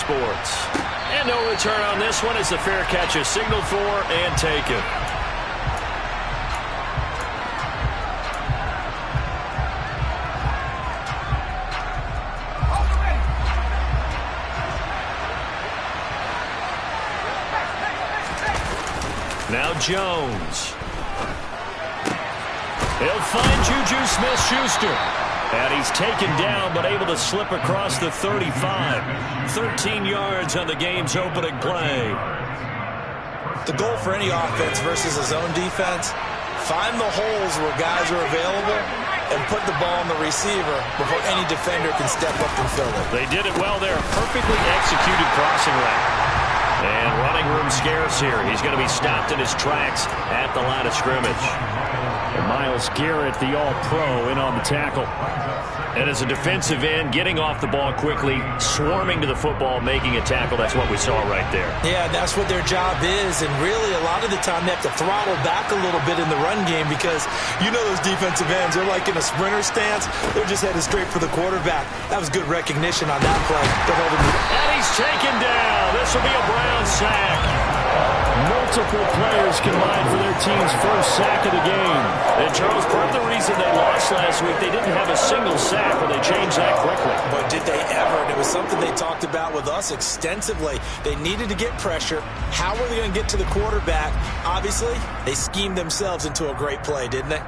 Sports. And no return on this one as the fair catch is signaled for and taken. Now Jones. He'll find Juju Smith-Schuster. And he's taken down but able to slip across the 35. 13 yards on the game's opening play. The goal for any offense versus a zone defense, find the holes where guys are available and put the ball on the receiver before any defender can step up and fill it. They did it well there. Perfectly executed crossing route. And running room scarce here. He's going to be stopped in his tracks at the line of scrimmage. And Myles Garrett, the all-pro, in on the tackle. And as a defensive end, getting off the ball quickly, swarming to the football, making a tackle. That's what we saw right there. Yeah, that's what their job is. And really, a lot of the time, they have to throttle back a little bit in the run game because you know those defensive ends, they're like in a sprinter stance. They're just headed straight for the quarterback. That was good recognition on that play. And he's taken down. This will be a Brown sack. Multiple players combined for their team's first sack of the game. And Charles, part of the reason they lost last week, they didn't have a single sack, but they changed that quickly. But did they ever? And it was something they talked about with us extensively. They needed to get pressure. How were they going to get to the quarterback? Obviously, they schemed themselves into a great play, didn't they?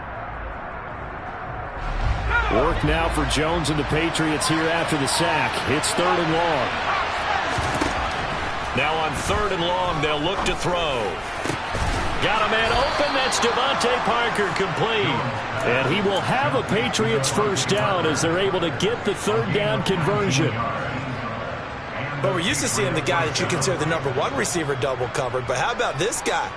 Work now for Jones and the Patriots here after the sack. It's 3rd and long. Now on 3rd and long, they'll look to throw. Got a man open. That's Devontae Parker, complete. And he will have a Patriots first down as they're able to get the 3rd down conversion. But we're used to seeing the guy that you consider the #1 receiver double covered. But how about this guy?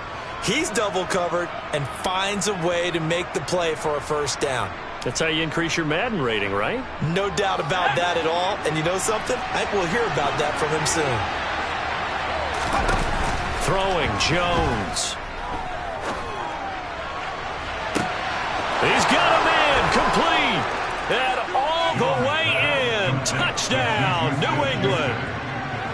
He's double covered and finds a way to make the play for a first down. That's how you increase your Madden rating, right? No doubt about that at all. And you know something? I think we'll hear about that from him soon. Throwing Jones. He's got a man complete. And all the way in. Touchdown, New England.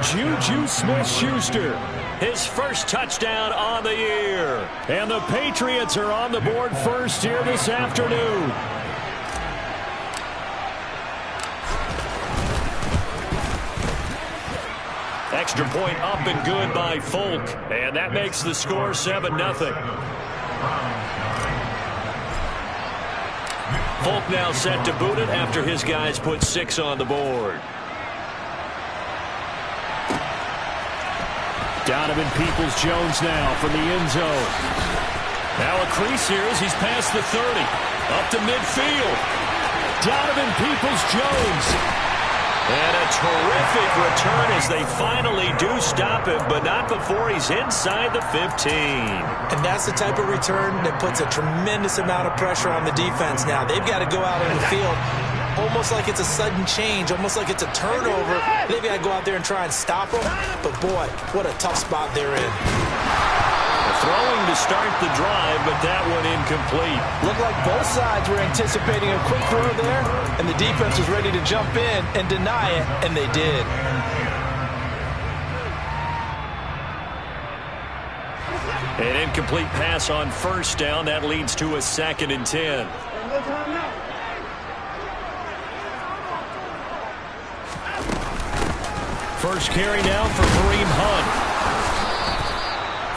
Juju Smith-Schuster. His first touchdown on the year. And the Patriots are on the board first here this afternoon. Extra point up and good by Folk. And that makes the score 7-0. Folk now set to boot it after his guys put 6 on the board. Donovan Peoples-Jones now from the end zone. Now a crease here as he's past the 30. Up to midfield. Donovan Peoples-Jones. And a terrific return as they finally do stop him, but not before he's inside the 15. And that's the type of return that puts a tremendous amount of pressure on the defense now. They've got to go out on the field almost like it's a sudden change, almost like it's a turnover. They've got to go out there and try and stop them. But, boy, what a tough spot they're in. Throwing to start the drive, but that one incomplete. Looked like both sides were anticipating a quick throw there, and the defense was ready to jump in and deny it, and they did. An incomplete pass on first down. That leads to a 2nd and 10. First carry now for Kareem Hunt.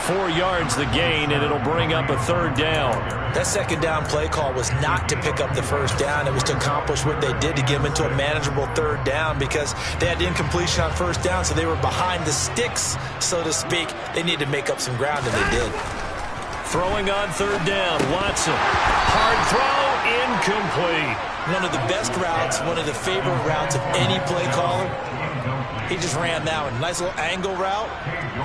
4 yards the gain, and it'll bring up a 3rd down. That 2nd down play call was not to pick up the first down. It was to accomplish what they did to get them into a manageable 3rd down because they had incompletion on first down, so they were behind the sticks, so to speak. They needed to make up some ground, and they did. Throwing on 3rd down, Watson. Hard throw, incomplete. One of the best routes, one of the favorite routes of any play caller. He just ran that one. Nice little angle route.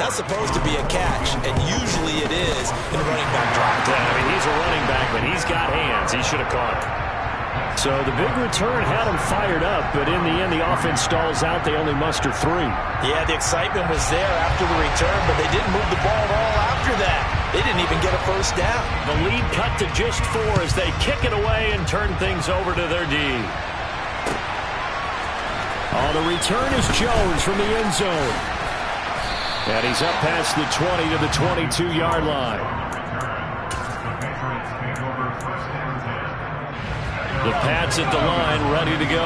That's supposed to be a catch, and usually it is in a running back drop. Yeah, I mean, he's a running back, but he's got hands. He should have caught it. So the big return had him fired up, but in the end, the offense stalls out. They only muster 3. Yeah, the excitement was there after the return, but they didn't move the ball at all after that. They didn't even get a first down. The lead cut to just 4 as they kick it away and turn things over to their D. Oh, the return is Jones from the end zone. And he's up past the 20 to the 22-yard line. The Pats at the line, ready to go.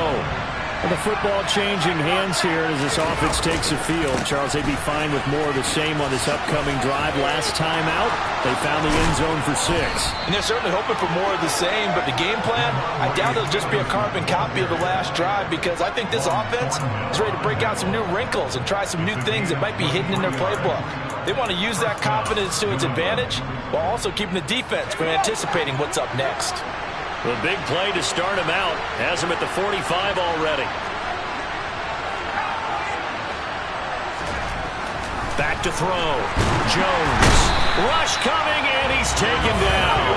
And the football changing hands here as this offense takes the field. Charles, they'd be fine with more of the same on this upcoming drive. Last time out, they found the end zone for 6. And they're certainly hoping for more of the same, but the game plan, I doubt it'll just be a carbon copy of the last drive, because I think this offense is ready to break out some new wrinkles and try some new things that might be hidden in their playbook. They want to use that confidence to its advantage while also keeping the defense from anticipating what's up next. The big play to start him out has him at the 45 already. Back to throw. Jones. Rush coming, and he's taken down.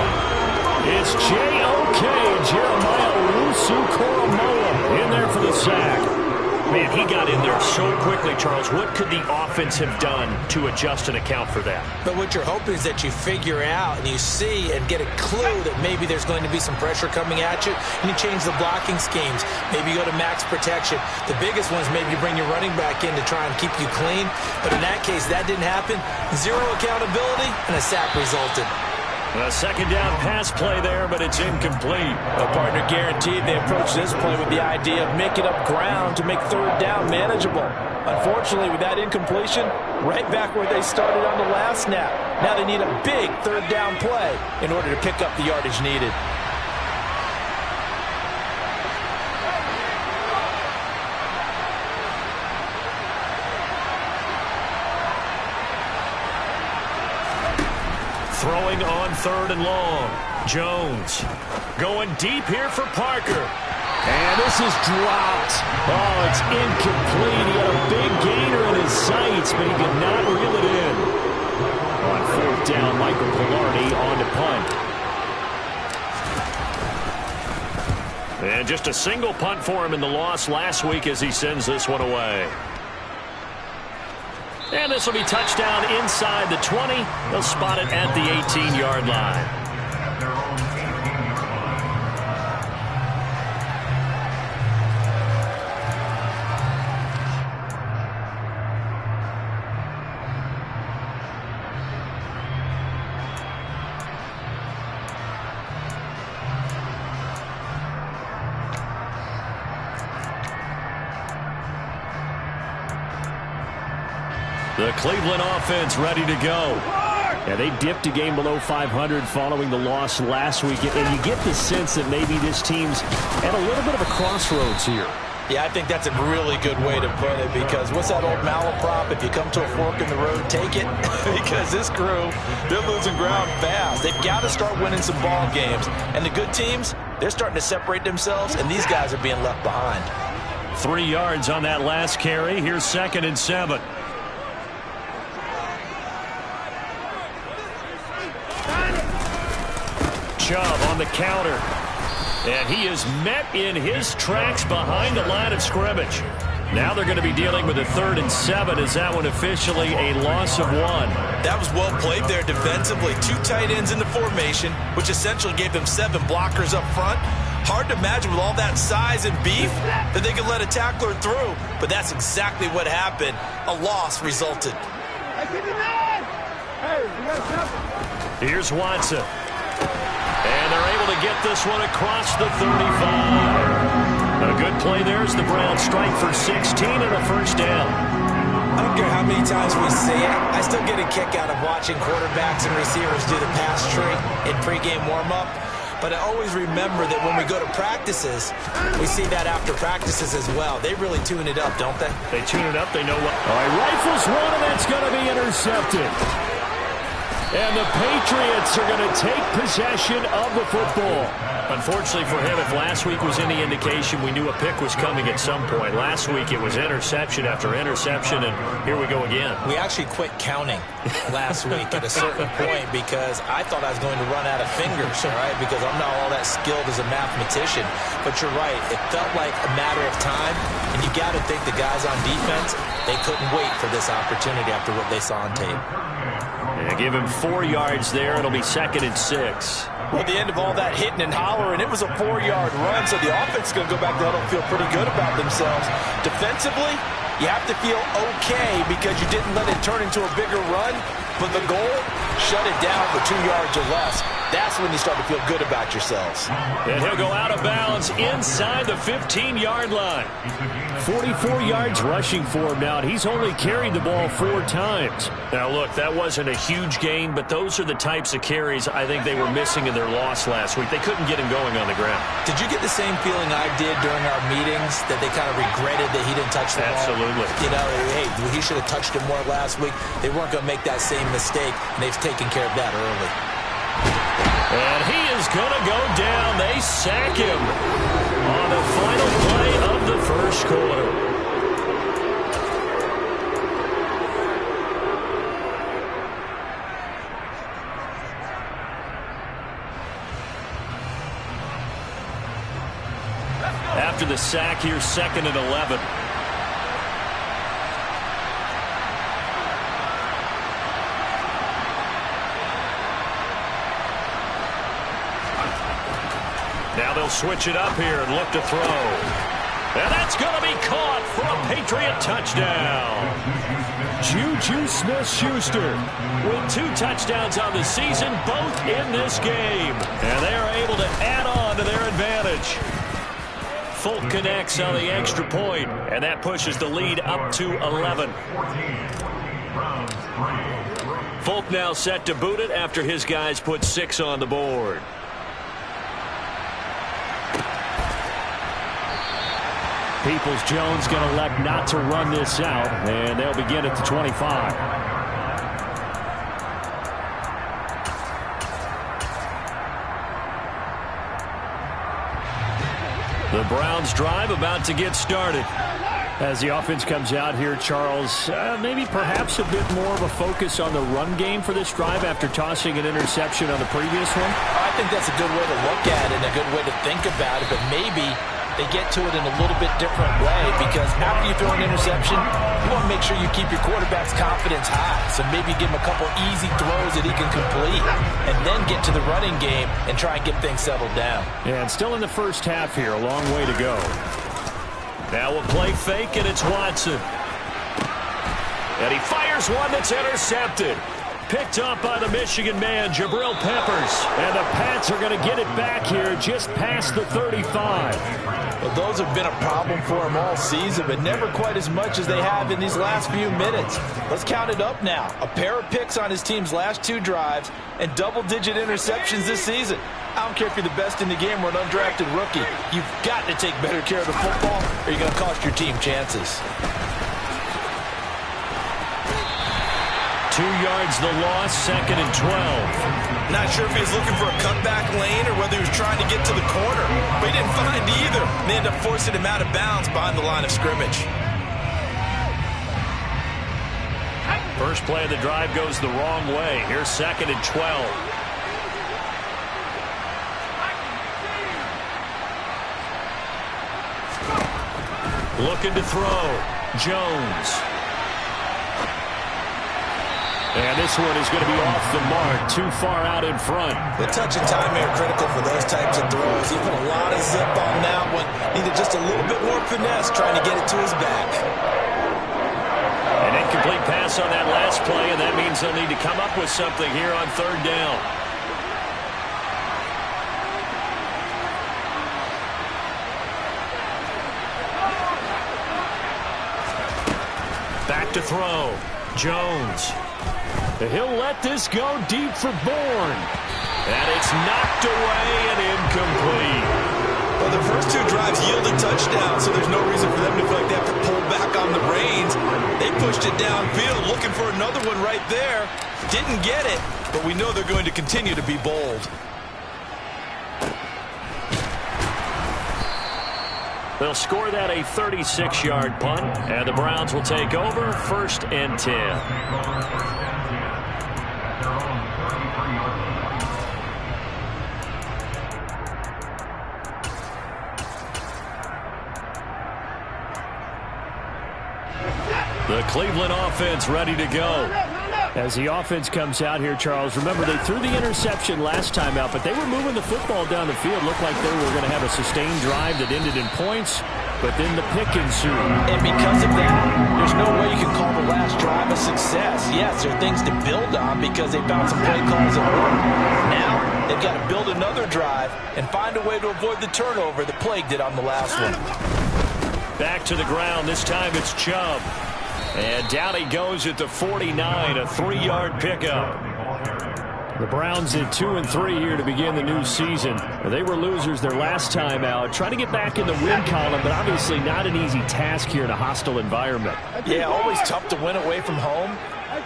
It's J.O.K. Jeremiah Owusu-Koramoah in there for the sack. Man, he got in there so quickly, Charles. What could the offense have done to adjust and account for that? But what you're hoping is that you figure out and you see and get a clue that maybe there's going to be some pressure coming at you, and you change the blocking schemes. Maybe you go to max protection. The biggest ones, maybe you bring your running back in to try and keep you clean. But in that case, that didn't happen. Zero accountability, and a sack resulted. A second down pass play there, but it's incomplete. A partner guaranteed they approach this play with the idea of making up ground to make third down manageable. Unfortunately, with that incompletion, right back where they started on the last snap. Now they need a big third down play in order to pick up the yardage needed. Throwing on third and long. Jones going deep here for Parker. And this is dropped. Oh, it's incomplete. He had a big gainer in his sights, but he could not reel it in. On fourth down, Michael Pilardi on to punt. And just a single punt for him in the loss last week as he sends this one away. And this will be touchdown inside the 20. They'll spot it at the 18-yard line. The Cleveland offense ready to go. Yeah, they dipped a game below 500 following the loss last week. And you get the sense that maybe this team's at a little bit of a crossroads here. Yeah, I think that's a really good way to put it, because what's that old malaprop? If you come to a fork in the road, take it. Because this crew, they're losing ground fast. They've got to start winning some ball games. And the good teams, they're starting to separate themselves, and these guys are being left behind. 3 yards on that last carry. Here's 2nd and 7. Chubb on the counter. And he is met in his tracks behind the line of scrimmage. Now they're going to be dealing with a 3rd and 7. Is that one officially a loss of 1? That was well played there defensively. 2 tight ends in the formation, which essentially gave them 7 blockers up front. Hard to imagine with all that size and beef that they could let a tackler through. But that's exactly what happened. A loss resulted. Here's Watson. And they're able to get this one across the 35. A good play there as the Browns strike for 16 and a first down. I don't care how many times we see it, I still get a kick out of watching quarterbacks and receivers do the pass tree in pregame warm-up. But I always remember that when we go to practices, we see that after practices as well. They really tune it up, don't they? They tune it up. They know what. All right, rifles one, and that's going to be intercepted. And the Patriots are going to take possession of the football. Unfortunately for him, if last week was any indication, we knew a pick was coming at some point. Last week it was interception after interception, and here we go again. We actually quit counting last week at a certain point because I thought I was going to run out of fingers, all right, because I'm not all that skilled as a mathematician. But you're right. It felt like a matter of time, and you got to think the guys on defense, they couldn't wait for this opportunity after what they saw on tape. Yeah, give him 4 yards there. It'll be 2nd and 6. Well, at the end of all that hitting and hollering, power, and it was a 4-yard run, so the offense is going to go back to huddle and feel pretty good about themselves. Defensively, you have to feel okay because you didn't let it turn into a bigger run, but the goal, shut it down for 2 yards or less. That's when you start to feel good about yourselves. And he'll go out of bounds inside the 15-yard line. 44 yards rushing for him now, and he's only carried the ball 4 times. Now, look, that wasn't a huge gain, but those are the types of carries I think they were missing in their loss last week. They couldn't get him going on the ground. Did you get the same feeling I did during our meetings, that they kind of regretted that he didn't touch the ball? Absolutely. You know, hey, he should have touched it more last week. They weren't going to make that same mistake, and they've taken care of that early. And he is going to go down. They sack him on the final play of the first quarter. After the sack, here's 2nd and 11. Now they'll switch it up here and look to throw. And that's going to be caught for a Patriot touchdown. Juju Smith-Schuster with 2 touchdowns on the season, both in this game. And they are able to add on to their advantage. Folk connects on the extra point, and that pushes the lead up to 11. Folk now set to boot it after his guys put 6 on the board. Peoples-Jones going to elect not to run this out, and they'll begin at the 25. The Browns drive about to get started. As the offense comes out here, Charles, maybe perhaps a bit more of a focus on the run game for this drive after tossing an interception on the previous one? I think that's a good way to look at it and a good way to think about it, but maybe they get to it in a little bit different way, because after you throw an interception, you want to make sure you keep your quarterback's confidence high. So maybe give him a couple easy throws that he can complete, and then get to the running game and try and get things settled down. Yeah, and still in the first half here, a long way to go. Now we'll play fake, and it's Watson. And he fires one that's intercepted. Picked up by the Michigan man, Jabril Peppers. And the Pats are going to get it back here just past the 35. Well, those have been a problem for him all season, but never quite as much as they have in these last few minutes. Let's count it up now. A pair of picks on his team's last 2 drives and double-digit interceptions this season. I don't care if you're the best in the game or an undrafted rookie. You've got to take better care of the football, or you're going to cost your team chances. 2 yards the loss, 2nd and 12. Not sure if he was looking for a cutback lane or whether he was trying to get to the corner, but he didn't find either. They ended up forcing him out of bounds behind the line of scrimmage. First play of the drive goes the wrong way. Here's 2nd and 12. Looking to throw. Jones. And this one is going to be off the mark, too far out in front. The touch and timing are critical for those types of throws. He put a lot of zip on that one. Needed just a little bit more finesse trying to get it to his back. An incomplete pass on that last play, and that means they'll need to come up with something here on 3rd down. Back to throw. Jones. He'll let this go deep for Bourne. And it's knocked away and incomplete. Well, the first 2 drives yielded touchdowns, so there's no reason for them to feel like they have to pull back on the reins. They pushed it downfield, looking for another one right there. Didn't get it, but we know they're going to continue to be bold. They'll score that a 36-yard punt, and the Browns will take over 1st and 10. The Cleveland offense ready to go. As the offense comes out here, Charles, remember they threw the interception last time out, but they were moving the football down the field. Looked like they were going to have a sustained drive that ended in points, but then the pick ensued. And because of that, there's no way you can call the last drive a success. Yes, there are things to build on because they found some play calls that work. Now, they've got to build another drive and find a way to avoid the turnover that plagued it on the last one. Back to the ground. This time it's Chubb. And down he goes at the 49, a 3-yard pickup. The Browns at 2-3 here to begin the new season. They were losers their last time out. Trying to get back in the win column, but obviously not an easy task here in a hostile environment. Yeah, always tough to win away from home.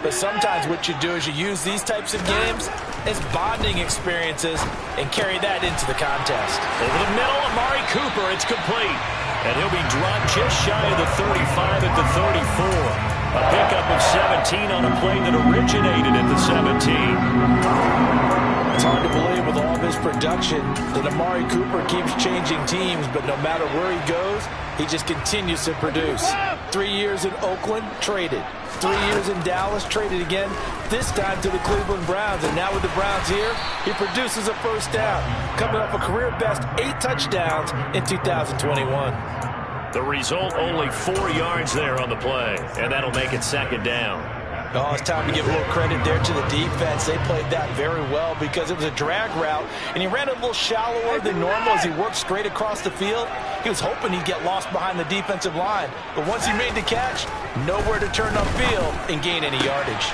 But sometimes what you do is you use these types of games as bonding experiences and carry that into the contest. Over the middle, Amari Cooper, it's complete. And he'll be dropped just shy of the 35 at the 34. A pickup of 17 on a play that originated at the 17. It's hard to believe with all of his production that Amari Cooper keeps changing teams, but no matter where he goes, he just continues to produce. 3 years in Oakland, traded. 3 years in Dallas, traded again, this time to the Cleveland Browns. And now with the Browns here, he produces a first down, coming off a career-best 8 touchdowns in 2021. The result, only 4 yards there on the play, and that'll make it second down. Oh, it's time to give a little credit there to the defense. They played that very well because it was a drag route, and he ran a little shallower than normal as he worked straight across the field. He was hoping he'd get lost behind the defensive line, but once he made the catch, nowhere to turn upfield and gain any yardage.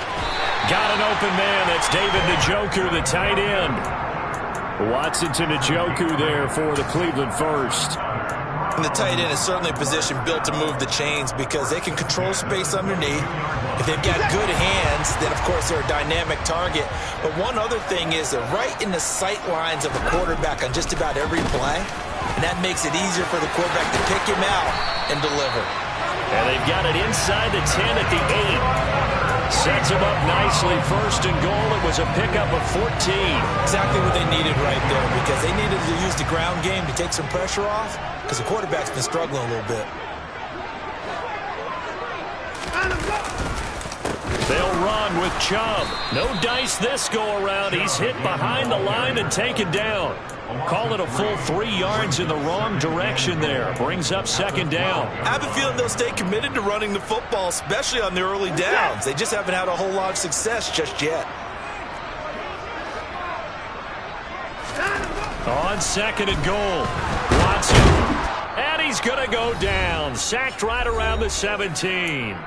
Got an open man. That's David Njoku, the tight end. Watson to Njoku there for the Cleveland first. And the tight end is certainly a position built to move the chains because they can control space underneath. If they've got good hands, then, of course, they're a dynamic target. But one other thing is they're right in the sight lines of a quarterback on just about every play. And that makes it easier for the quarterback to pick him out and deliver. And they've got it inside the 10 at the 8. Sets him up nicely. First and goal. It was a pickup of 14. Exactly what they needed right there because they needed to use the ground game to take some pressure off because the quarterback's been struggling a little bit. They'll run with Chubb. No dice this go-around. He's hit behind the line and taken down. Call it a full 3 yards in the wrong direction there. Brings up second down. I have a feeling they'll stay committed to running the football, especially on the early downs. They just haven't had a whole lot of success just yet. On second and goal, Watson. And he's going to go down. Sacked right around the 17.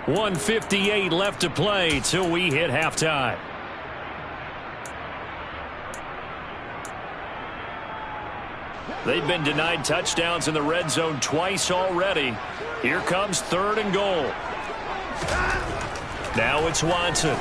1:58 left to play till we hit halftime. They've been denied touchdowns in the red zone twice already. Here comes third and goal. Now it's Watson.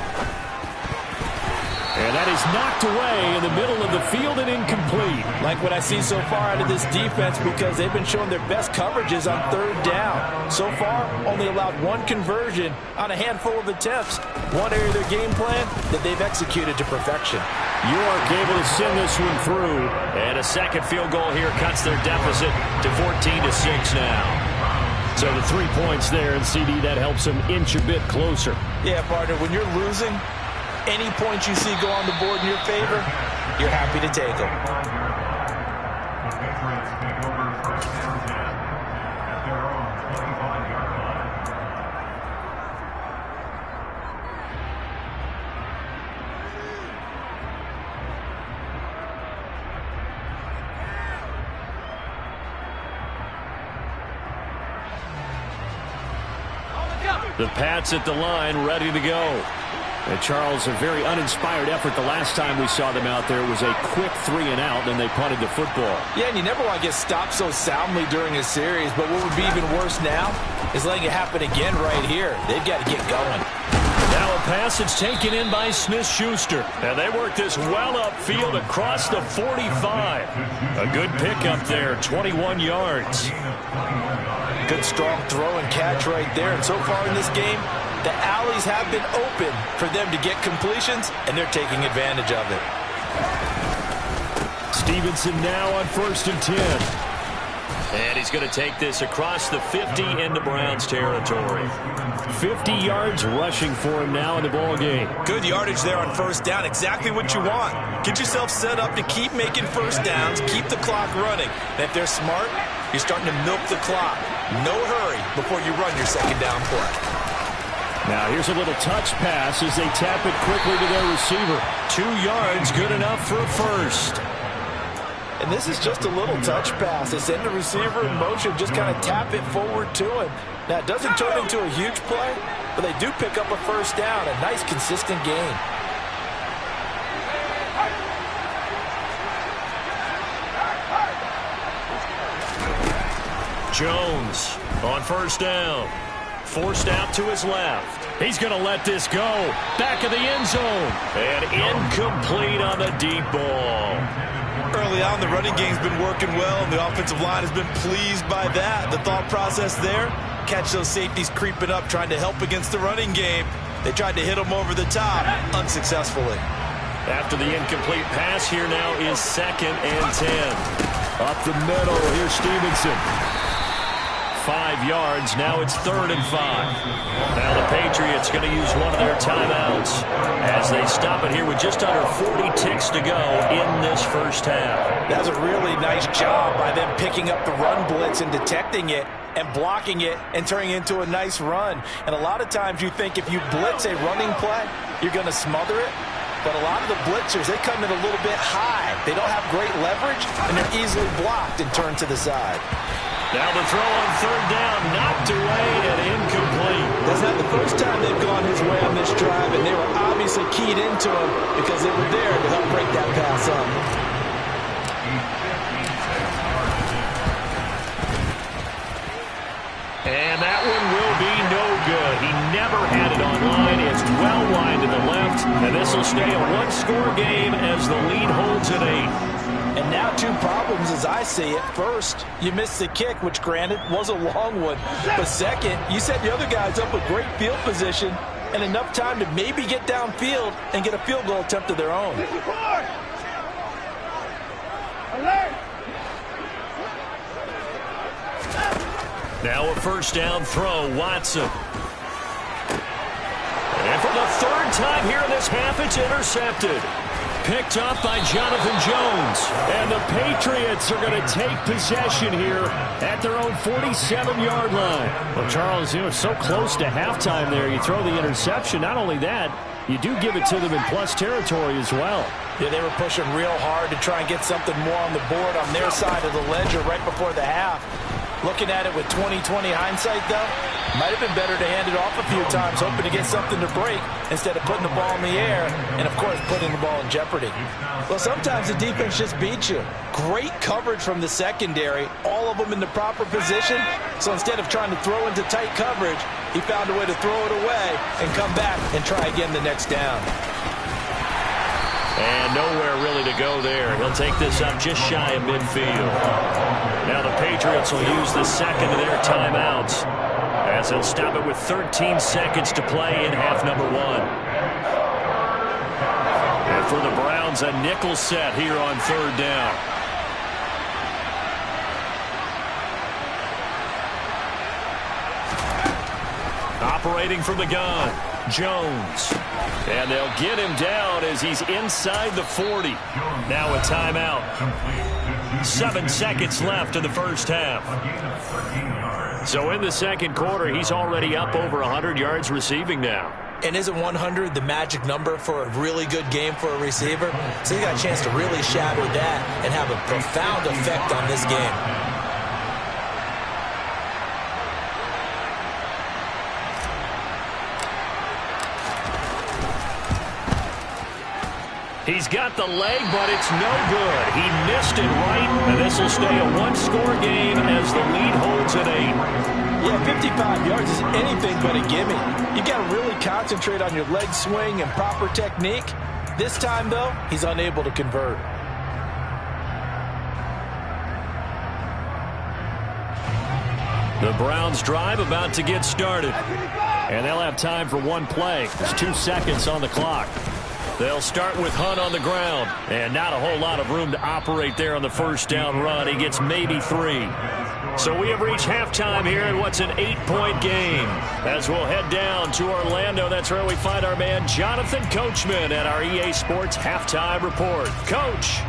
And that is knocked away in the middle of the field and incomplete. Like what I see so far out of this defense because they've been showing their best coverages on third down. So far, only allowed 1 conversion on a handful of attempts. One area of their game plan that they've executed to perfection. York able to send this one through. And a second field goal here cuts their deficit to 14-6 now. So the 3 points there, and CD, that helps them inch a bit closer. Yeah, partner, when you're losing, any points you see go on the board in your favor, you're happy to take them. The Pats at the line, ready to go. And Charles, a very uninspired effort the last time we saw them out there. It was a quick 3 and out, then they punted the football. Yeah, and you never want to get stopped so soundly during a series, but what would be even worse now is letting it happen again right here. They've got to get going. Now a pass that's taken in by Smith-Schuster. And they work this well upfield across the 45. A good pickup there, 21 yards. Good strong throw and catch right there. And so far in this game, the alleys have been open for them to get completions, and they're taking advantage of it. Stevenson now on 1st and 10. And he's going to take this across the 50 into Browns territory. 50 yards rushing for him now in the ball game. Good yardage there on first down. Exactly what you want. Get yourself set up to keep making first downs, keep the clock running. And if they're smart, you're starting to milk the clock. No hurry before you run your second down play. Now here's a little touch pass as they tap it quickly to their receiver. 2 yards, good enough for a first. And this is just a little touch pass. They send the receiver in motion, just kind of tap it forward to him. Now, it doesn't turn into a huge play, but they do pick up a first down. A nice, consistent gain. Jones on first down. Forced out to his left. He's going to let this go. Back of the end zone. And incomplete on the deep ball. Early on, the running game's been working well, and the offensive line has been pleased by that. The thought process there, catch those safeties creeping up, trying to help against the running game. They tried to hit them over the top, unsuccessfully. After the incomplete pass, here now is 2nd and 10. Up the middle, here's Stevenson. 5 yards, now it's 3rd and 5. Now the Patriots going to use one of their timeouts as they stop it here with just under 40 ticks to go in this first half. That was a really nice job by them picking up the run blitz and detecting it and blocking it and turning it into a nice run. And a lot of times you think if you blitz a running play, you're going to smother it. But a lot of the blitzers, they come in a little bit high. They don't have great leverage, and they're easily blocked and turned to the side. Now the throw on 3rd down, knocked away and incomplete. That's not the first time they've gone his way on this drive, and they were obviously keyed into him because they were there to help break that pass up. And that one will be no good. He never had it on line. It's well wide to the left, and this will stay a one-score game as the lead holds at 8. And now 2 problems as I see it. First, you missed the kick, which granted was a long one. But second, you set the other guys up with great field position and enough time to maybe get downfield and get a field goal attempt of their own. Now a first down throw, Watson. And for the 3rd time here in this half, it's intercepted. Picked up by Jonathan Jones. And the Patriots are going to take possession here at their own 47-yard line. Well, Charles, you know, so close to halftime there. You throw the interception. Not only that, you do give it to them in plus territory as well. Yeah, they were pushing real hard to try and get something more on the board on their side of the ledger right before the half. Looking at it with 20/20 hindsight, though, might have been better to hand it off a few times, hoping to get something to break instead of putting the ball in the air and, of course, putting the ball in jeopardy. Well, sometimes the defense just beats you. Great coverage from the secondary, all of them in the proper position. So instead of trying to throw into tight coverage, he found a way to throw it away and come back and try again the next down. And nowhere really to go there. He'll take this up just shy of midfield. Now the Patriots will use the second of their timeouts as they'll stop it with 13 seconds to play in half number 1. And for the Browns, a nickel set here on 3rd down. Operating from the gun, Jones. And they'll get him down as he's inside the 40. Now a timeout. 7 seconds left in the first half. So in the second quarter, he's already up over 100 yards receiving now. And isn't 100 the magic number for a really good game for a receiver? So he got a chance to really shatter that and have a profound effect on this game. He's got the leg, but it's no good. He missed it right, and this will stay a one-score game as the lead holds at 8. Yeah, 55 yards is anything but a gimme. You got to really concentrate on your leg swing and proper technique. This time, though, he's unable to convert. The Browns drive about to get started. And they'll have time for one play. There's 2 seconds on the clock. They'll start with Hunt on the ground. And not a whole lot of room to operate there on the first down run. He gets maybe 3. So we have reached halftime here in what's an 8-point game. As we'll head down to Orlando, that's where we find our man Jonathan Coachman at our EA Sports Halftime Report. Coach.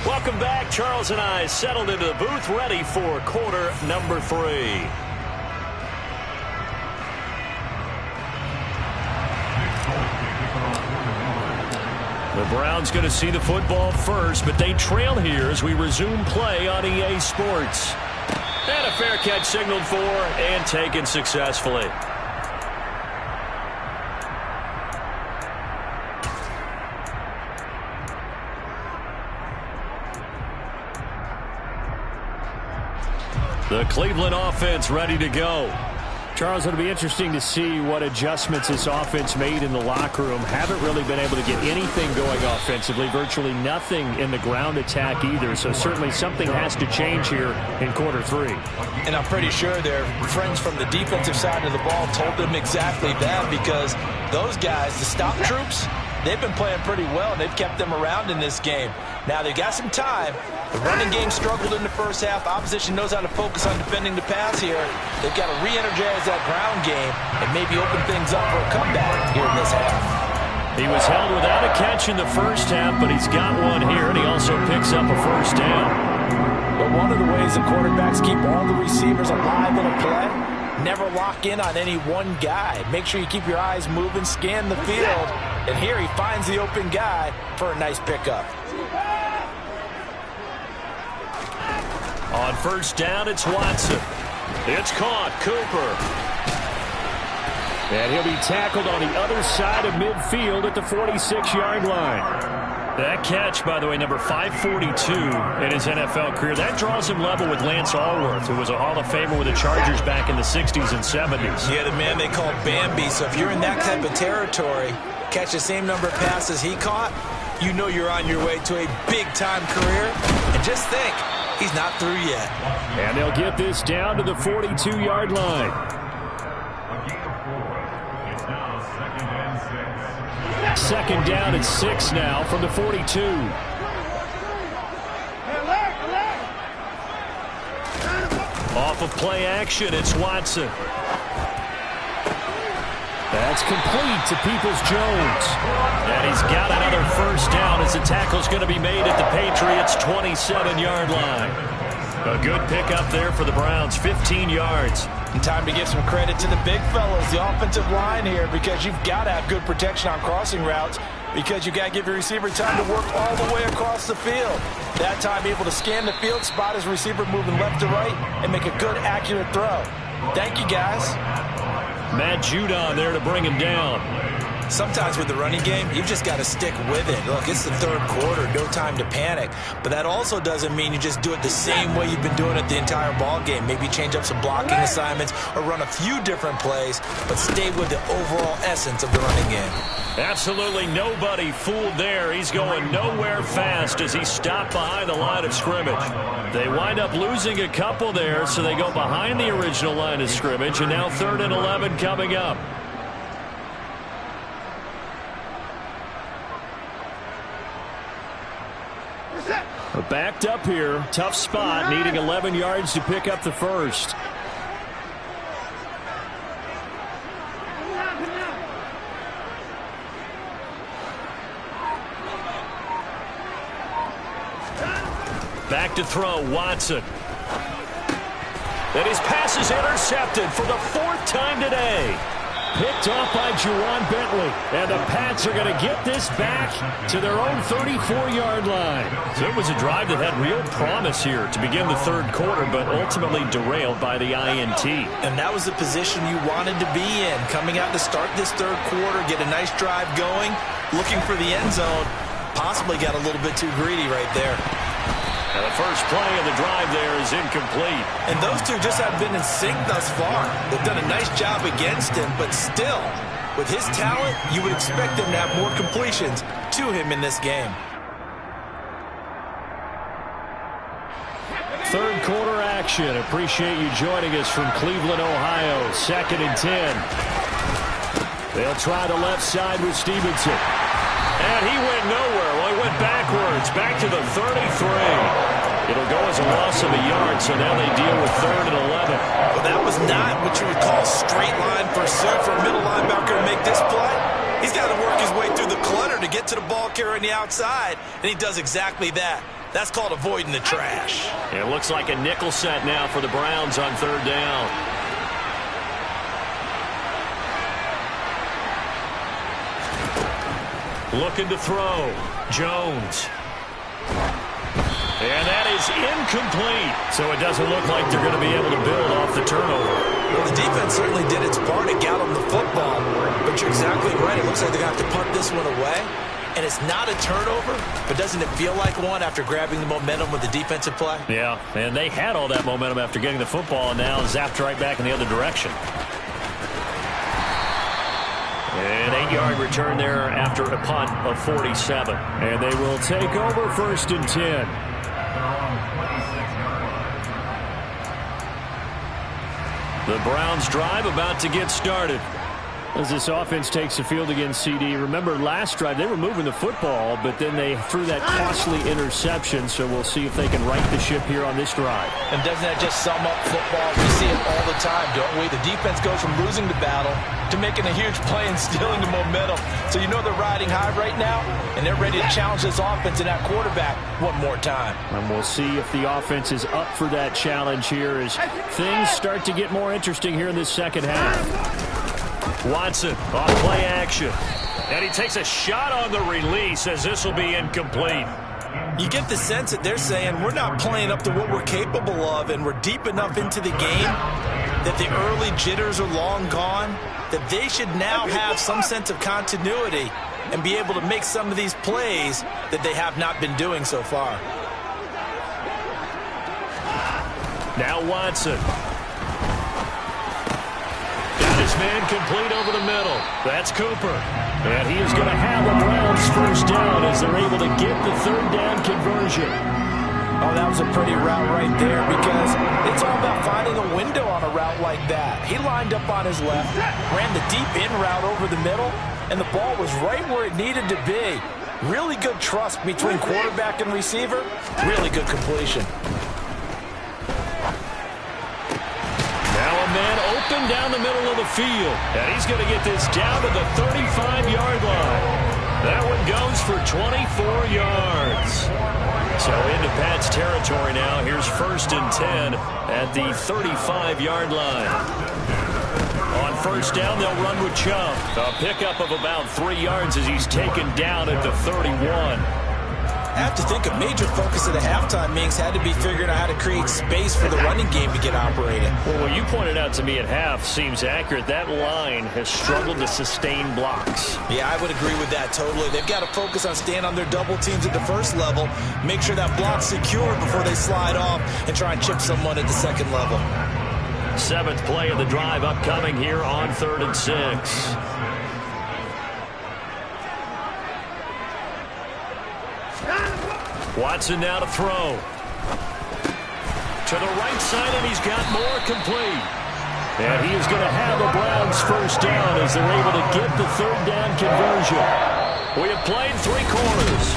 Welcome back. Charles and I settled into the booth, ready for quarter number 3. The Browns going to see the football first, but they trail here as we resume play on EA Sports. And a fair catch signaled for and taken successfully. The Cleveland offense ready to go. Charles, it'll be interesting to see what adjustments this offense made in the locker room. Haven't really been able to get anything going offensively. Virtually nothing in the ground attack either. So certainly something has to change here in quarter 3. And I'm pretty sure their friends from the defensive side of the ball told them exactly that, because those guys, the stop troops, they've been playing pretty well, and they've kept them around in this game. Now, they've got some time. The running game struggled in the first half. Opposition knows how to focus on defending the pass here. They've got to re-energize that ground game and maybe open things up for a comeback here in this half. He was held without a catch in the first half, but he's got one here, and he also picks up a first down. But one of the ways the quarterbacks keep all the receivers alive in a play, never lock in on any one guy. Make sure you keep your eyes moving, scan the field, and here he finds the open guy for a nice pickup. On first down, it's Watson. It's caught. Cooper. And he'll be tackled on the other side of midfield at the 46-yard line. That catch, by the way, number 542 in his NFL career. That draws him level with Lance Allworth, who was a Hall of Famer with the Chargers back in the 60s and 70s. Yeah, the man they call Bambi. So if you're in that type of territory, catch the same number of passes he caught, you know you're on your way to a big-time career. And just think, he's not through yet. And they'll get this down to the 42-yard line. Second down and 6 now from the 42. Off of play action, it's Watson. That's complete to Peoples-Jones. And he's got another first down as the tackle's going to be made at the Patriots' 27-yard line. A good pickup there for the Browns, 15 yards. And time to give some credit to the big fellas, the offensive line here, because you've got to have good protection on crossing routes, because you've got to give your receiver time to work all the way across the field. That time able to scan the field, spot his receiver moving left to right, and make a good, accurate throw. Thank you, guys. Matt Judon there to bring him down. Sometimes with the running game, you've just got to stick with it. Look, it's the third quarter, no time to panic. But that also doesn't mean you just do it the same way you've been doing it the entire ball game. Maybe change up some blocking assignments or run a few different plays, but stay with the overall essence of the running game. Absolutely nobody fooled there. He's going nowhere fast as he stopped behind the line of scrimmage. They wind up losing a couple there, so they go behind the original line of scrimmage, and now 3rd and 11 coming up. Backed up here, tough spot, needing 11 yards to pick up the first. Back to throw, Watson. And his pass is intercepted for the 4th time today. Picked off by Juwan Bentley. And the Pats are going to get this back to their own 34-yard line. So it was a drive that had real promise here to begin the 3rd quarter, but ultimately derailed by the INT. And that was the position you wanted to be in. Coming out to start this 3rd quarter, get a nice drive going, looking for the end zone. Possibly got a little bit too greedy right there. And the first play of the drive there is incomplete. And those two just have been in sync thus far. They've done a nice job against him, but still, with his talent, you would expect them to have more completions to him in this game. 3rd quarter action. Appreciate you joining us from Cleveland, Ohio. 2nd and 10. They'll try the left side with Stevenson. And he went nowhere. Well, he went backwards. It's back to the 33. It'll go as a loss of a yard, so now they deal with 3rd and 11. Well, that was not what you would call straight line pursuit for a middle linebacker to make this play. He's got to work his way through the clutter to get to the ball carrier on the outside, and he does exactly that. That's called avoiding the trash. It looks like a nickel set now for the Browns on 3rd down. Looking to throw. Jones. And that is incomplete. So it doesn't look like they're going to be able to build off the turnover. Well, the defense certainly did its part to get them the football. But you're exactly right. It looks like they're going to have to punt this one away. And it's not a turnover, but doesn't it feel like one after grabbing the momentum with the defensive play? Yeah, and they had all that momentum after getting the football, and now zapped right back in the other direction. An 8-yard return there after a punt of 47. And they will take over 1st and 10. The Browns drive about to get started. As this offense takes the field against CD. Remember last drive they were moving the football, but then they threw that costly interception, so we'll see if they can right the ship here on this drive. And doesn't that just sum up football? We see it all the time, don't we? The defense goes from losing the battle to making a huge play and stealing the momentum. So you know they're riding high right now, and they're ready to challenge this offense and that quarterback one more time. And we'll see if the offense is up for that challenge here as things start to get more interesting here in this second half. Watson on play action. And he takes a shot on the release as this will be incomplete. You get the sense that they're saying we're not playing up to what we're capable of, and we're deep enough into the game that the early jitters are long gone, that they should now have some sense of continuity and be able to make some of these plays that they have not been doing so far. Now Watson. Man complete over the middle. That's Cooper. And he is going to have the Browns 1st down as they're able to get the 3rd down conversion. Oh, that was a pretty route right there because it's all about finding a window on a route like that. He lined up on his left, ran the deep in route over the middle, and the ball was right where it needed to be. Really good trust between quarterback and receiver. Really good completion. Man open down the middle of the field. And he's going to get this down to the 35-yard line. That one goes for 24 yards. So into Pat's territory now. Here's 1st and 10 at the 35-yard line. On 1st down, they'll run with Chubb. A pickup of about 3 yards as he's taken down at the 31. I have to think a major focus of the halftime meetings had to be figuring out how to create space for the running game to get operating. Well, what you pointed out to me at half seems accurate. That line has struggled to sustain blocks. Yeah, I would agree with that totally. They've got to focus on staying on their double teams at the first level, make sure that block's secure before they slide off and try and chip someone at the second level. 7th play of the drive upcoming here on 3rd and 6. Watson now to throw. To the right side, and he's got more complete. And he is going to have the Browns 1st down as they're able to get the 3rd down conversion. We have played 3 quarters.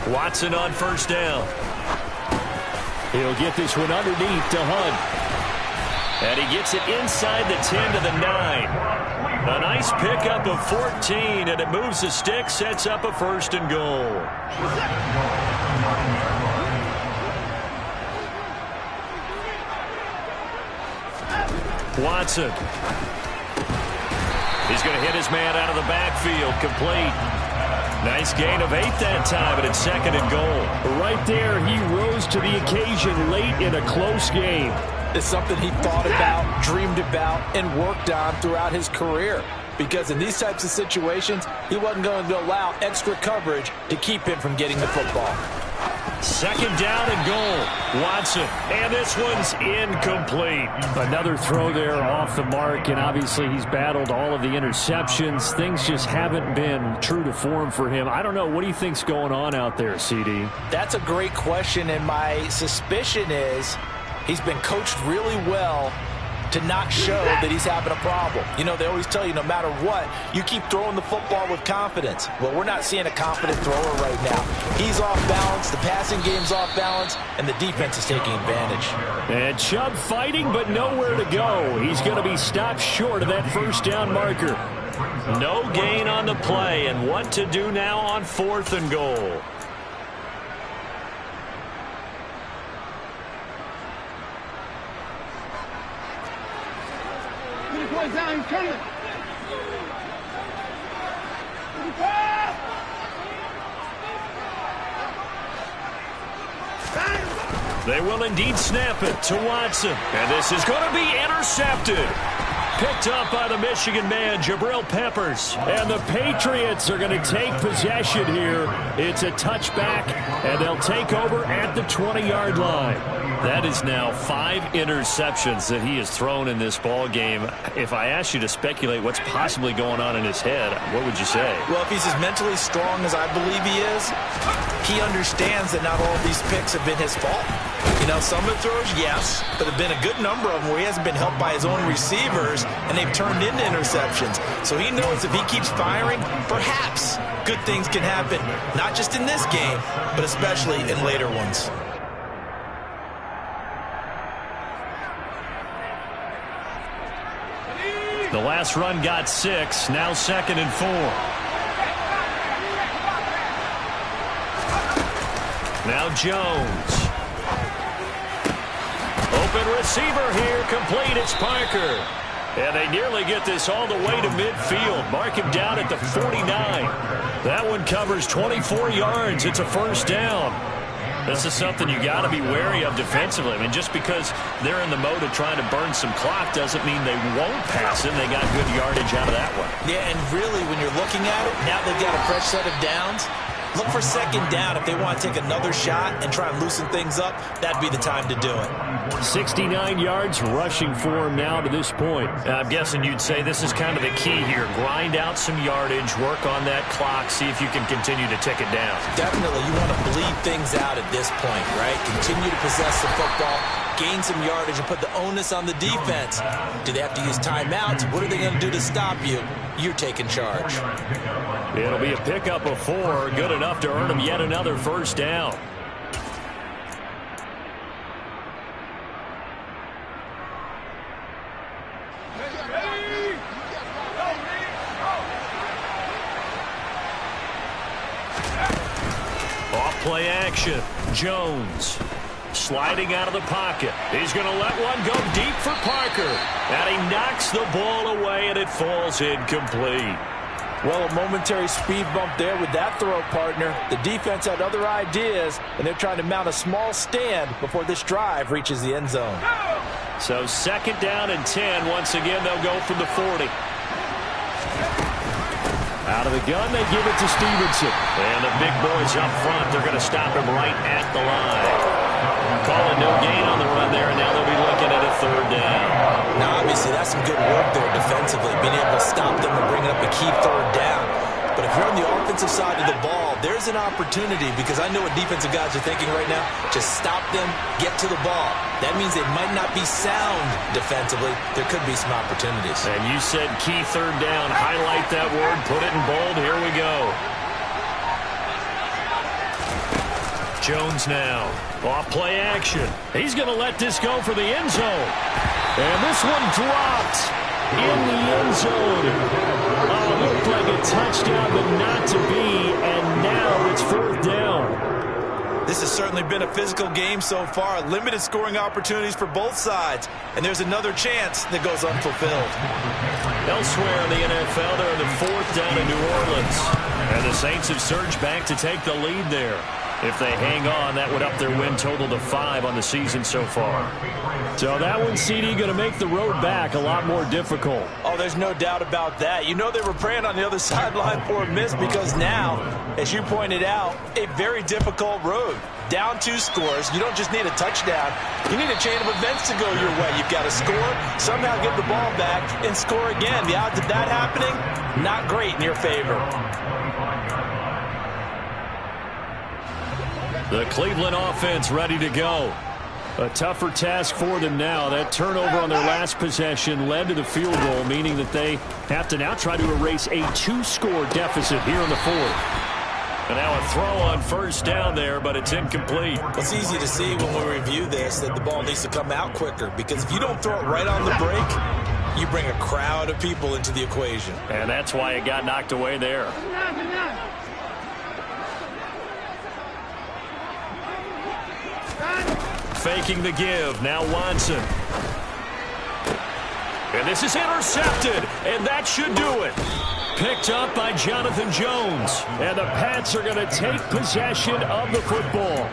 Watson on 1st down. He'll get this one underneath to Hunt. And he gets it inside the 10 to the 9. A nice pickup of 14, and it moves the stick, sets up a 1st and goal. Watson. He's going to hit his man out of the backfield, complete. Nice gain of 8 that time, but it's 2nd and goal. Right there, he rose to the occasion late in a close game. It's something he thought about, dreamed about, and worked on throughout his career. Because in these types of situations, he wasn't going to allow extra coverage to keep him from getting the football. Second down and goal. Watson, and this one's incomplete. Another throw there off the mark, and obviously he's battled all of the interceptions. Things just haven't been true to form for him. I don't know. What do you think's going on out there, CD? That's a great question, and my suspicion is he's been coached really well to not show that he's having a problem. You know, they always tell you no matter what, you keep throwing the football with confidence. Well, we're not seeing a confident thrower right now. He's off balance, the passing game's off balance, and the defense is taking advantage. And Chubb fighting, but nowhere to go. He's going to be stopped short of that first down marker. No gain on the play, and what to do now on 4th and goal. They will indeed snap it to Watson. And this is going to be intercepted. Picked up by the Michigan man, Jabril Peppers. And the Patriots are going to take possession here. It's a touchback, and they'll take over at the 20-yard line. That is now 5 interceptions that he has thrown in this ball game. If I asked you to speculate what's possibly going on in his head, what would you say? Well, if he's as mentally strong as I believe he is, he understands that not all of these picks have been his fault. You know, some of the throws, yes, but there have been a good number of them where he hasn't been helped by his own receivers, and they've turned into interceptions. So he knows if he keeps firing, perhaps good things can happen, not just in this game, but especially in later ones. The last run got 6, now 2nd and 4. Now Jones. Open receiver here, complete, it's Parker. And they nearly get this all the way to midfield. Mark him down at the 49. That one covers 24 yards. It's a first down. This is something you got to be wary of defensively. I mean, just because they're in the mode of trying to burn some clock doesn't mean they won't pass him. They got good yardage out of that one. Yeah, and really, when you're looking at it, now they've got a fresh set of downs. Look for second down. If they want to take another shot and try and loosen things up, that'd be the time to do it. 69 yards rushing for him now to this point. I'm guessing you'd say this is kind of the key here. Grind out some yardage, work on that clock, see if you can continue to tick it down. Definitely, you want to bleed things out at this point, right? Continue to possess the football, gain some yardage, and put the onus on the defense. Do they have to use timeouts? What are they going to do to stop you? You're taking charge. It'll be a pickup of 4, good enough to earn them yet another first down. Off-play action. Jones sliding out of the pocket. He's going to let one go deep for Parker. And he knocks the ball away, and it falls incomplete. Well, a momentary speed bump there with that throw, partner. The defense had other ideas, and they're trying to mount a small stand before this drive reaches the end zone. So 2nd down and 10. Once again, they'll go from the 40. Out of the gun, they give it to Stevenson. And the big boys up front, they're going to stop him right at the line. Calling no gain on the run there, and now they'll be looking at a 3rd down. Now, obviously, that's some good work there defensively, being able to stop them and bringing up a key 3rd down. But if you're on the offensive side of the ball, there's an opportunity, because I know what defensive guys are thinking right now. Just stop them, get to the ball. That means they might not be sound defensively. There could be some opportunities. And you said key 3rd down. Highlight that word, put it in bold. Here we go. Jones now. Off play action. He's going to let this go for the end zone. And this one dropped in the end zone. Looked like a touchdown, but not to be. And now it's 4th down. This has certainly been a physical game so far. Limited scoring opportunities for both sides. And there's another chance that goes unfulfilled. Elsewhere in the NFL, they're in the 4th down in New Orleans. And the Saints have surged back to take the lead there. If they hang on, that would up their win total to 5 on the season so far. So that one, CD, going to make the road back a lot more difficult. Oh, there's no doubt about that. You know they were praying on the other sideline for a miss, because now, as you pointed out, a very difficult road. down 2 scores. You don't just need a touchdown. You need a chain of events to go your way. You've got to score, somehow get the ball back, and score again. The odds of that happening, not great in your favor. The Cleveland offense ready to go. A tougher task for them now. That turnover on their last possession led to the field goal, meaning that they have to now try to erase a 2-score deficit here in the fourth. And now a throw on first down there, but it's incomplete. It's easy to see when we review this that the ball needs to come out quicker, because if you don't throw it right on the break, you bring a crowd of people into the equation. And that's why it got knocked away there. Faking the give. Now Watson. And this is intercepted. And that should do it. Picked up by Jonathan Jones. And the Pats are going to take possession of the football.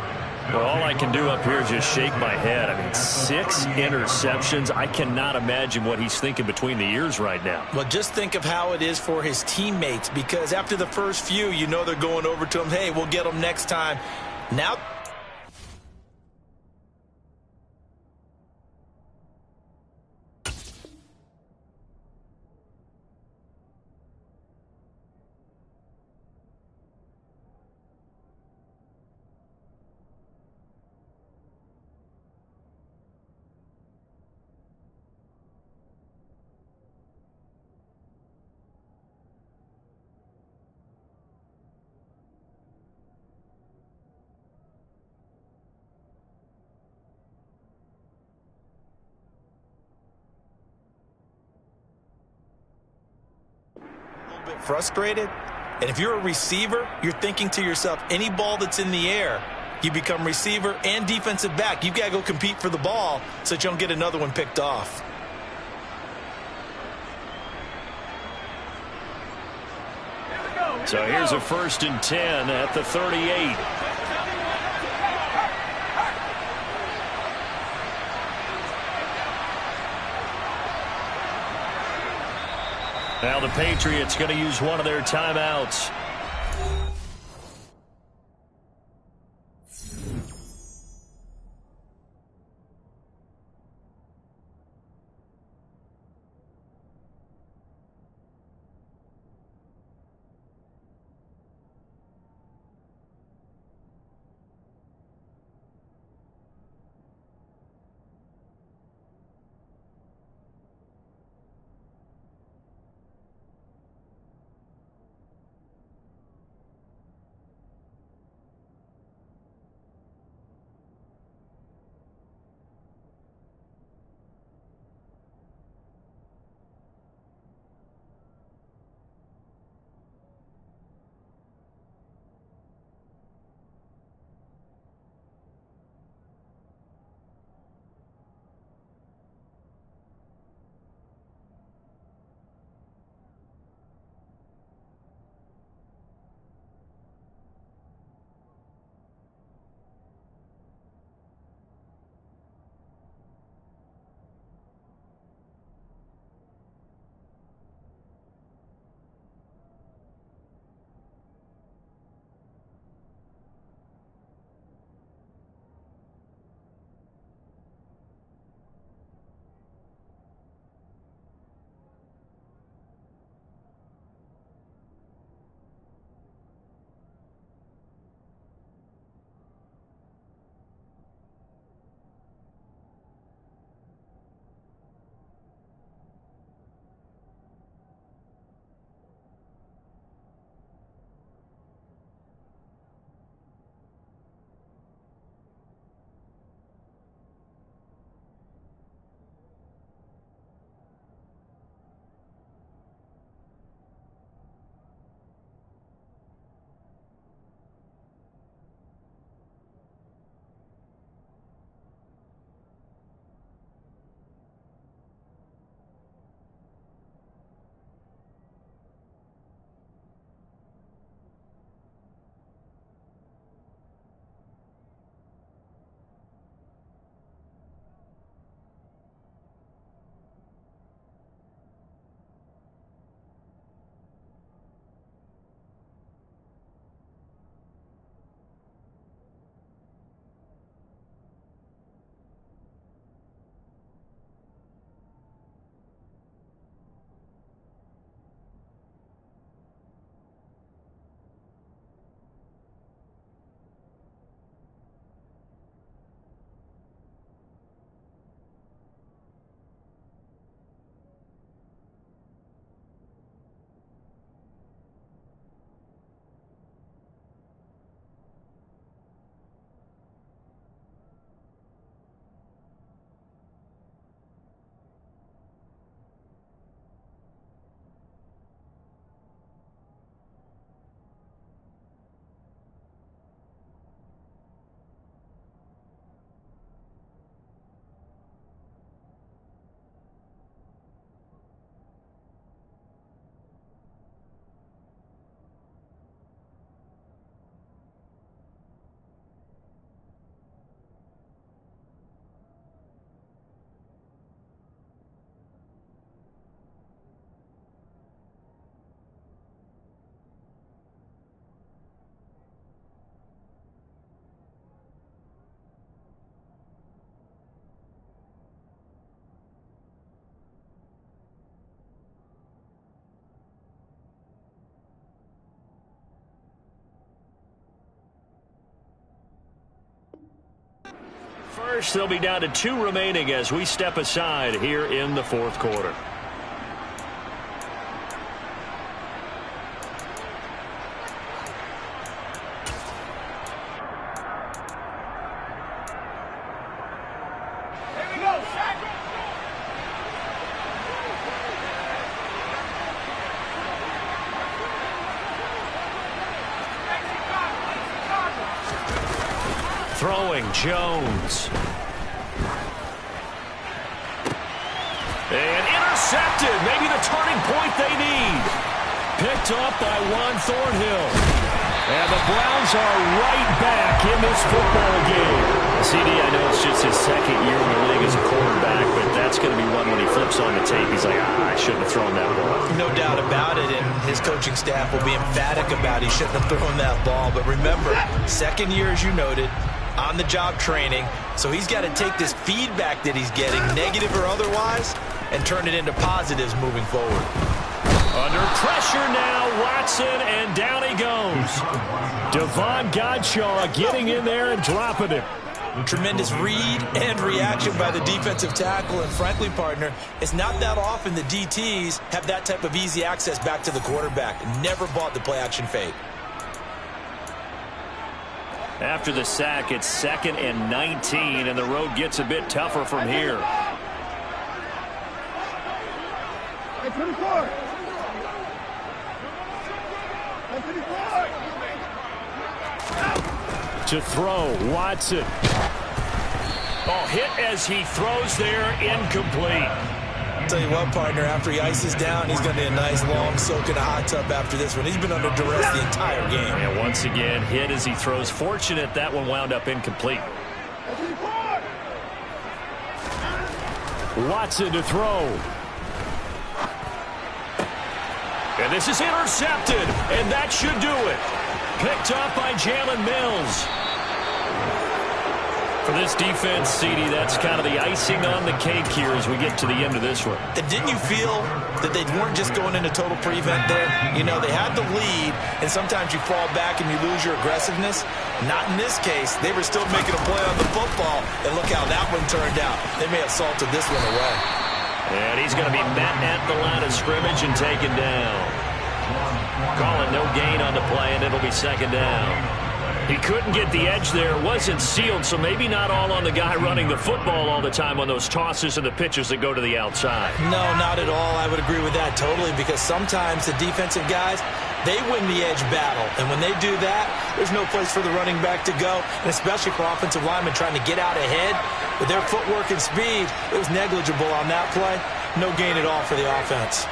Well, all I can do up here is just shake my head. I mean, 6 interceptions. I cannot imagine what he's thinking between the ears right now. Well, just think of how it is for his teammates, because after the first few, you know they're going over to him, hey, we'll get them next time. Now... frustrated, and if you're a receiver, you're thinking to yourself, any ball that's in the air, you become receiver and defensive back. You've got to go compete for the ball so that you don't get another one picked off. So here's a 1st and 10 at the 38. Now the Patriots going to use one of their timeouts. first. They'll be down to 2 remaining as we step aside here in the fourth quarter. Throwing Jones. And intercepted. Maybe the turning point they need. Picked up by Juan Thornhill. And the Browns are right back in this football game. CD, I know it's just his second year in the league as a quarterback, but that's going to be one when he flips on the tape. He's like, I shouldn't have thrown that ball. No doubt about it, and his coaching staff will be emphatic about he shouldn't have thrown that ball. But remember, second year, as you noted, on-the-job training, so he's got to take this feedback that he's getting, negative or otherwise, and turn it into positives moving forward. Under pressure now, Watson, and down he goes. Devon Godshaw getting in there and dropping it. Tremendous read and reaction by the defensive tackle, and frankly, partner, it's not that often the DTs have that type of easy access back to the quarterback. Never bought the play-action fake. After the sack, it's 2nd and 19, and the road gets a bit tougher from here. To throw, Watson. Oh, hit as he throws there, incomplete. Tell you what, partner, after he ices down, he's going to be a nice long soak in a hot tub after this one. He's been under duress the entire game. And once again, hit as he throws. Fortunate that one wound up incomplete. Watson to throw. And this is intercepted, and that should do it. Picked up by Jalen Mills. For this defense, CD, that's kind of the icing on the cake here as we get to the end of this one. And didn't you feel that they weren't just going into total prevent there? You know, they had the lead, and sometimes you fall back and you lose your aggressiveness. Not in this case. They were still making a play on the football, and look how that one turned out. They may have salted this one away. And he's going to be met at the line of scrimmage and taken down. Calling no gain on the play, and it'll be 2nd down. He couldn't get the edge there. Wasn't sealed, so maybe not all on the guy running the football all the time on those tosses and the pitches that go to the outside. No, not at all. I would agree with that totally, because sometimes the defensive guys, they win the edge battle. And when they do that, there's no place for the running back to go, and especially for offensive linemen trying to get out ahead. With their footwork and speed, it was negligible on that play. No gain at all for the offense.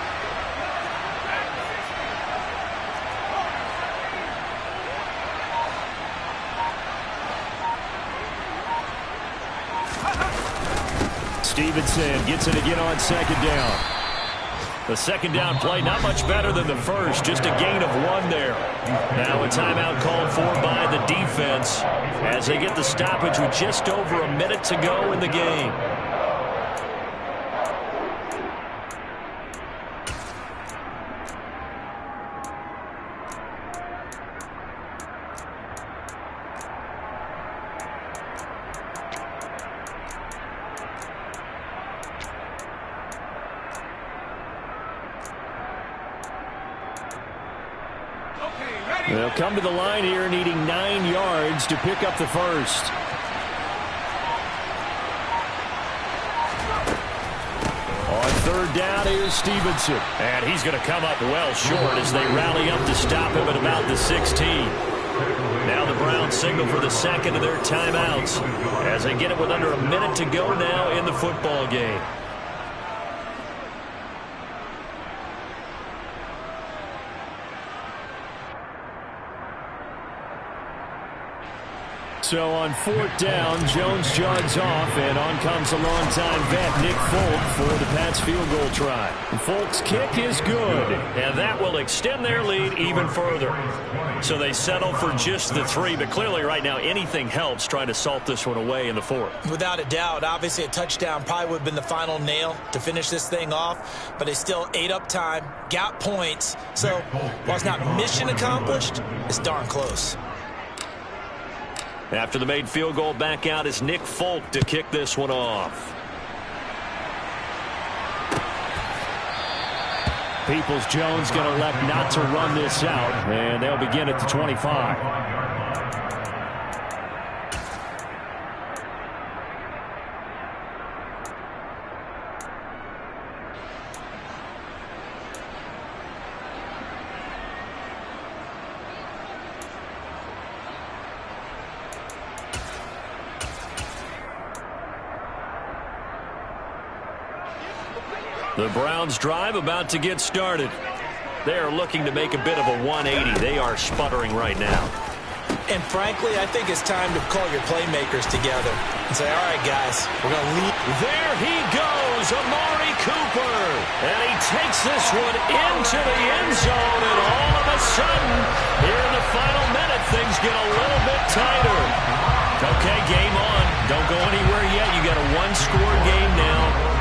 Stevenson gets it again on 2nd down. The 2nd down play, not much better than the first, just a gain of 1 there. Now a timeout called for by the defense as they get the stoppage with just over a minute to go in the game. They'll come to the line here needing 9 yards to pick up the first. On 3rd down, here's Stevenson. And he's going to come up well short as they rally up to stop him at about the 16. Now the Browns signal for the 2nd of their timeouts as they get it with under a minute to go now in the football game. So on 4th down, Jones jogs off, and on comes a longtime vet, Nick Folk, for the Pats field goal try. Folk's kick is good. And that will extend their lead even further. So they settle for just the 3, but clearly right now anything helps trying to salt this one away in the 4th. Without a doubt, obviously a touchdown probably would have been the final nail to finish this thing off, but they still ate up time, got points. So while it's not mission accomplished, it's darn close. After the made field goal, back out is Nick Folk to kick this one off. Peoples-Jones going to elect not to run this out, and they'll begin at the 25. The Browns drive about to get started. They are looking to make a bit of a 180. They are sputtering right now. And frankly, I think it's time to call your playmakers together and say, all right, guys, we're going to lead. There he goes, Amari Cooper. And he takes this one into the end zone. And all of a sudden, here in the final minute, things get a little bit tighter. Okay, game on. Don't go anywhere yet. You got a one-score game now.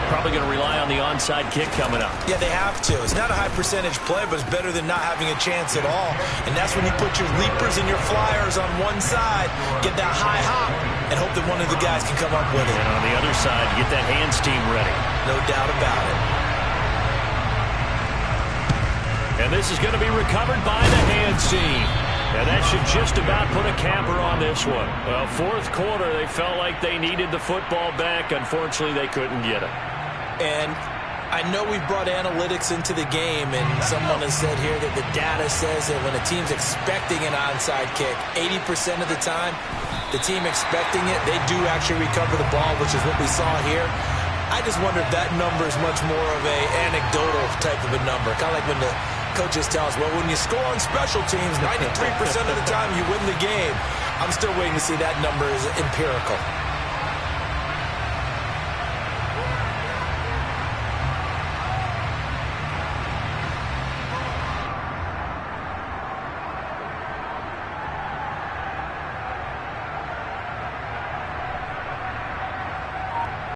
Probably going to rely on the onside kick coming up. Yeah, they have to. It's not a high percentage play, but it's better than not having a chance at all. And that's when you put your leapers and your flyers on one side, get that high hop, and hope that one of the guys can come up with it. And on the other side, get that hands team ready. No doubt about it. And this is going to be recovered by the hands team. And that should just about put a capper on this one. Well, fourth quarter, they felt like they needed the football back. Unfortunately, they couldn't get it. And I know we brought analytics into the game, and someone has said here that the data says that when a team's expecting an onside kick, 80% of the time, the team expecting it, they do actually recover the ball, which is what we saw here. I just wonder if that number is much more of a anecdotal type of a number, kind of like when the coaches tell us, well, when you score on special teams, 93% of the time you win the game. I'm still waiting to see that number is empirical.